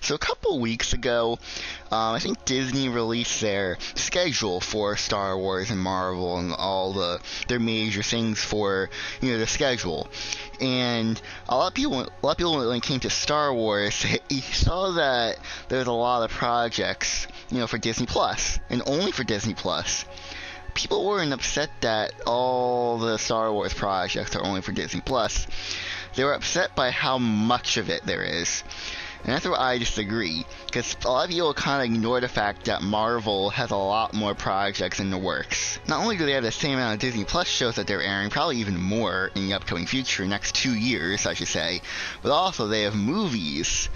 So a couple weeks ago, I think Disney released their schedule for Star Wars and Marvel and all their major things for the schedule. And a lot of people when it came to Star Wars, you saw that there's a lot of projects for Disney Plus, and only for Disney Plus. People weren't upset that all the Star Wars projects are only for Disney Plus. They were upset by how much of it there is. And that's where I disagree, because a lot of people kind of ignore the fact that Marvel has a lot more projects in the works. Not only do they have the same amount of Disney Plus shows that they're airing, probably even more in the upcoming future, next 2 years, I should say, but also they have movies.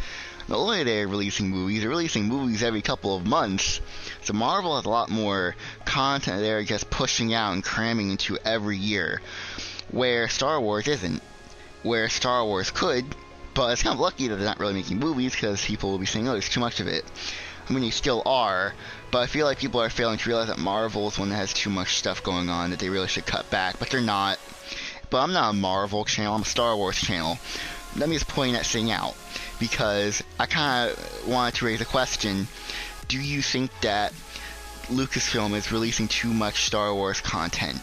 Not only are they releasing movies, they're releasing movies every couple of months. So Marvel has a lot more content they're just pushing out and cramming into every year, where Star Wars isn't. Where Star Wars could, but it's kind of lucky that they're not really making movies, because people will be saying, oh, there's too much of it. I mean, they still are, but I feel like people are failing to realize that Marvel is one that has too much stuff going on that they really should cut back, but they're not. But I'm not a Marvel channel, I'm a Star Wars channel. Let me just point that thing out, because I kind of wanted to raise a question. Do you think that Lucasfilm is releasing too much Star Wars content?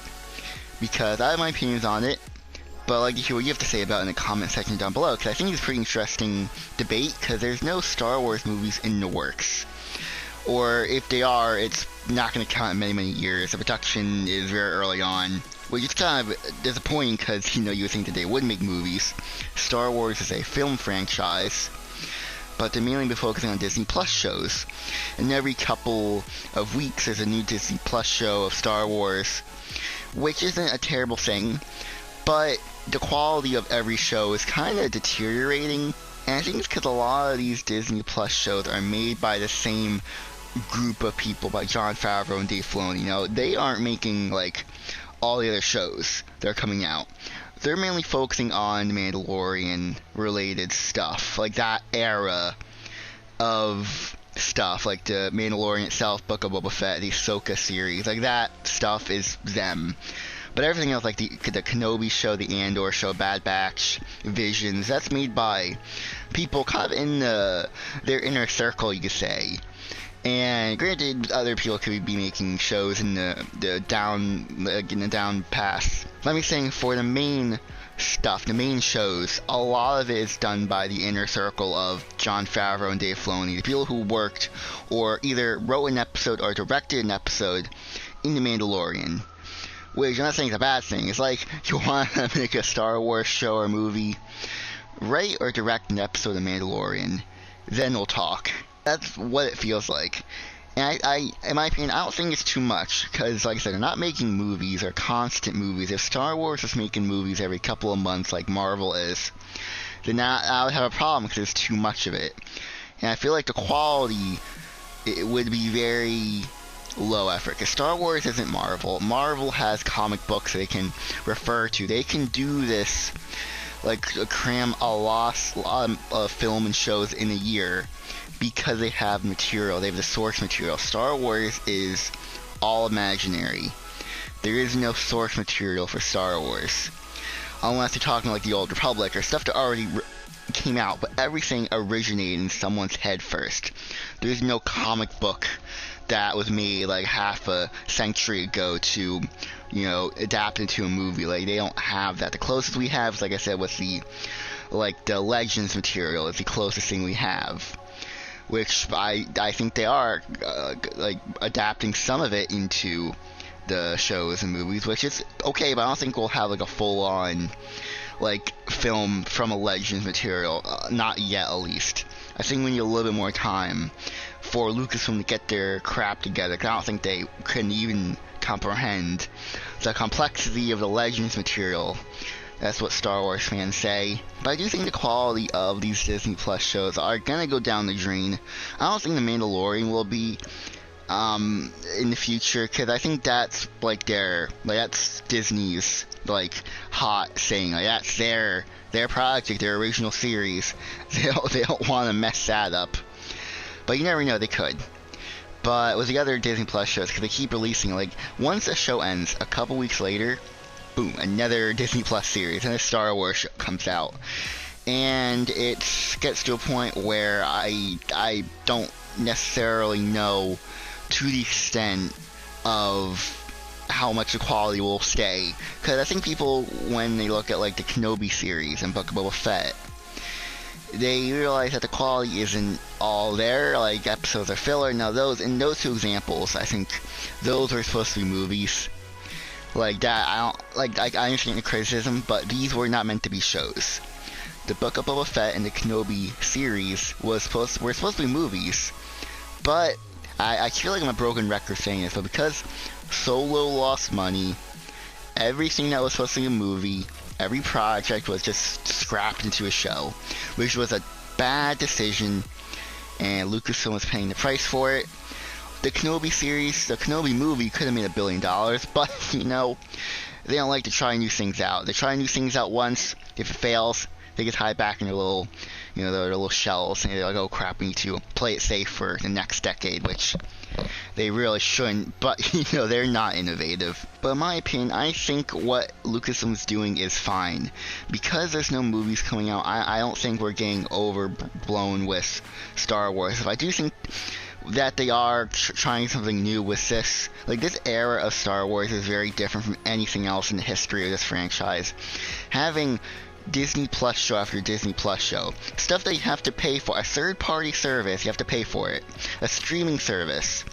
Because I have my opinions on it, but I'd like to hear what you have to say about it in the comment section down below, because I think it's a pretty interesting debate, because there's no Star Wars movies in the works. Or if they are, it's not going to count in many, many years. The production is very early on, which is kind of disappointing, because you would think that they would make movies. Star Wars is a film franchise, but they're mainly been focusing on Disney Plus shows. And every couple of weeks there's a new Disney Plus show of Star Wars, which isn't a terrible thing, but the quality of every show is kind of deteriorating, and I think it's because a lot of these Disney Plus shows are made by the same group of people, by Jon Favreau and Dave Filoni. They aren't making like all the other shows that are coming out. They're mainly focusing on Mandalorian related stuff, like that era of stuff, like the Mandalorian itself, Book of Boba Fett, the Ahsoka series, like that stuff is them. But everything else, like the Kenobi show, the Andor show, Bad Batch, Visions, that's made by people kind of in their inner circle, you could say. And granted, other people could be making shows in the down pass. Let me say, for the main stuff, the main shows, a lot of it is done by the inner circle of Jon Favreau and Dave Filoni, the people who worked or either wrote an episode or directed an episode in The Mandalorian. Which I'm not saying it's a bad thing. It's like, you want to make a Star Wars show or movie, write or direct an episode of Mandalorian, then we'll talk. That's what it feels like. And I in my opinion, I don't think it's too much, because like I said, they're not making movies or constant movies. If Star Wars is making movies every couple of months like Marvel is, then I would have a problem, because there's too much of it. And I feel like the quality, it would be very low effort, because Star Wars isn't Marvel. Marvel has comic books they can refer to. They can do this, like cram a lot of film and shows in a year, because they have material. They have the source material. Star Wars is all imaginary. There is no source material for Star Wars, unless you're talking like the Old Republic or stuff that already came out, but everything originated in someone's head first. There's no comic book that was made like half a century ago to, adapt into a movie. Like, they don't have that. The closest we have, like I said, was the Legends material is the closest thing we have, which I think they are adapting some of it into the shows and movies, which is okay, but I don't think we'll have like a full-on film from a Legends material, not yet at least. I think we need a little bit more time for Lucasfilm to get their crap together, because I don't think they can even comprehend the complexity of the Legends material. That's what Star Wars fans say. But I do think the quality of these Disney Plus shows are gonna go down the drain. I don't think The Mandalorian will be in the future, because I think that's that's Disney's hot saying. That's their project, their original series. They don't want to mess that up. But you never know, they could. But with the other Disney Plus shows, because they keep releasing, once a show ends, a couple weeks later, boom, another Disney Plus series, and a Star Wars show comes out. and it gets to a point where I don't necessarily know to the extent of how much the quality will stay. Because I think people, when they look at like the Kenobi series and Book of Boba Fett, they realize that the quality isn't all there. Like, episodes are filler. Now, in those two examples, I think those were supposed to be movies. Like that, I understand the criticism, but these were not meant to be shows. The Book of Boba Fett and the Kenobi series were supposed to be movies, but I feel like I'm a broken record saying this, but because Solo lost money, everything that was supposed to be a movie, every project was just scrapped into a show, which was a bad decision, and Lucasfilm was paying the price for it. The Kenobi series, the Kenobi movie could have made $1 billion, but, you know, they don't like to try new things out. They try new things out once. If it fails, they get tied back in their little, their little shells, and they're like, oh crap, we need to play it safe for the next decade, which they really shouldn't, but, they're not innovative. But in my opinion, I think what Lucasfilm's doing is fine. Because there's no movies coming out, I don't think we're getting overblown with Star Wars. If I do think that they are trying something new with this, like, this era of Star Wars is very different from anything else in the history of this franchise. Having Disney Plus show after Disney Plus show, stuff that you have to pay for, a third-party service, you have to pay for it, a streaming service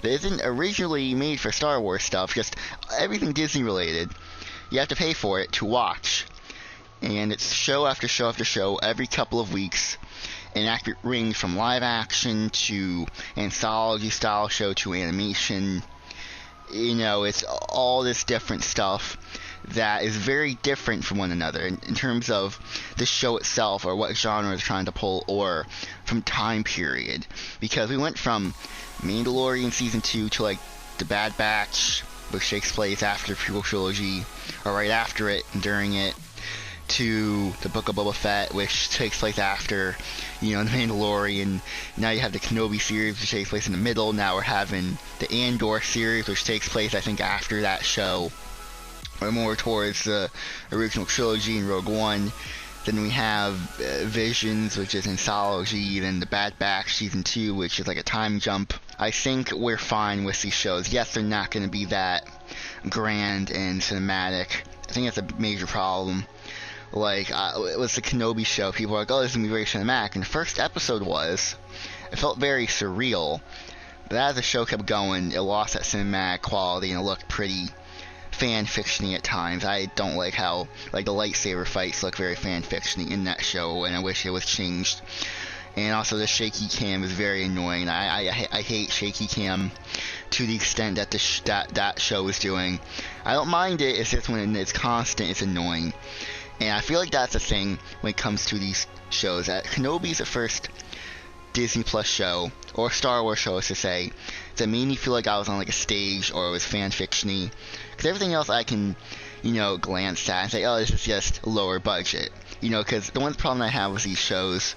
that isn't originally made for Star Wars stuff, just everything Disney related, you have to pay for it to watch, and it's show after show after show every couple of weeks, an accurate range from live action to anthology style show to animation. It's all this different stuff that is very different from one another in terms of the show itself, or what genre it's trying to pull, or from time period. Because we went from Mandalorian Season 2 to, like, The Bad Batch, which takes place after the prequel trilogy, or right after it and during it, to the Book of Boba Fett, which takes place after, The Mandalorian. Now you have the Kenobi series, which takes place in the middle. Now we're having the Andor series, which takes place, I think, after that show, or more towards the original trilogy in Rogue One. Then we have Visions, which is anthology, then the Bad Batch Season 2, which is like a time jump. I think we're fine with these shows. Yes, they're not going to be that grand and cinematic. I think that's a major problem. Like, it was the Kenobi show. People were like, oh, this is going to be very cinematic. And the first episode was. It felt very surreal. But as the show kept going, it lost that cinematic quality and it looked pretty fan-fiction-y at times. I don't like how, like, the lightsaber fights look very fan-fiction-y in that show, and I wish it was changed. And also the shaky cam is very annoying. I hate shaky cam to the extent that that show is doing. I don't mind it, it's just when it's constant, it's annoying. And I feel like that's a thing when it comes to these shows. That Kenobi's the first Disney Plus show, or Star Wars show, as to say, that made me feel like I was on like a stage, or it was fan-fiction-y. Because everything else I can, glance at and say, oh, this is just lower budget. Because the one problem I have with these shows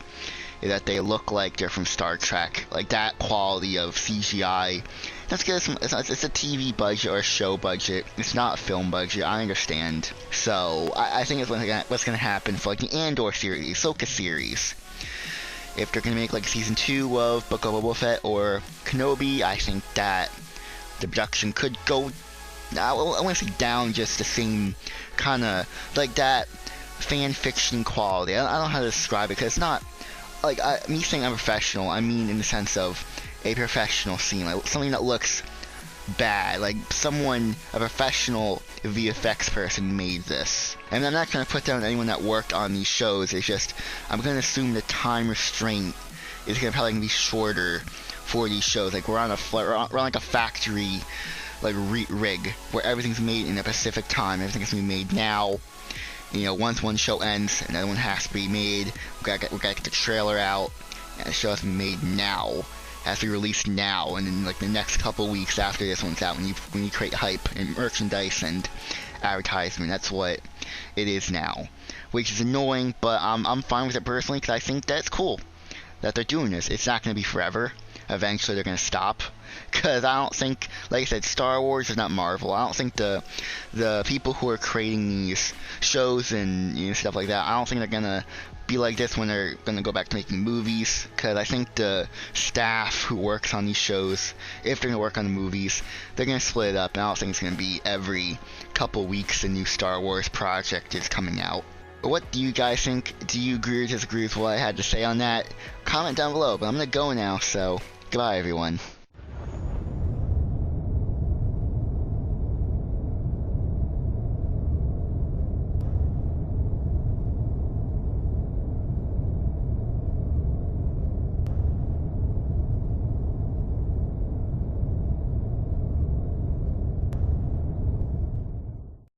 is that they look like they're from Star Trek. Like, that quality of CGI. That's good. It's a TV budget or a show budget. It's not a film budget. I understand. So, I think it's what's going to happen for, like, the Andor series, Ahsoka series. If they're going to make, like, Season 2 of Book of Boba Fett or Kenobi, I think that the production could go, I want to say down, just the same kind of, like, that fan-fiction quality. I don't know how to describe it, because it's not, like, me saying I'm professional, I mean in the sense of a professional scene, like something that looks bad, like a professional VFX person made this. And I'm not going to put down anyone that worked on these shows, it's just, I'm going to assume the time restraint is going to probably be shorter for these shows. Like, we're on like a factory, like, rig, where everything's made in a specific time, everything's going to be made now. Once one show ends, another one has to be made. We gotta get the trailer out, and the show has to be made now. Has to be released now, and then, like, the next couple weeks after this one's out, when you create hype and merchandise and advertisement. That's what it is now, which is annoying, but I'm fine with it personally, because I think that's cool that they're doing this. It's not going to be forever. Eventually they're going to stop, because I don't think, like I said, Star Wars is not Marvel. I don't think the people who are creating these shows and stuff like that, I don't think they're going to be like this when they're going to go back to making movies, because I think the staff who works on these shows, if they're going to work on the movies, they're going to split it up, and I don't think it's going to be every couple weeks a new Star Wars project is coming out. What do you guys think? Do you agree or disagree with what I had to say on that? Comment down below, but I'm going to go now, so goodbye everyone.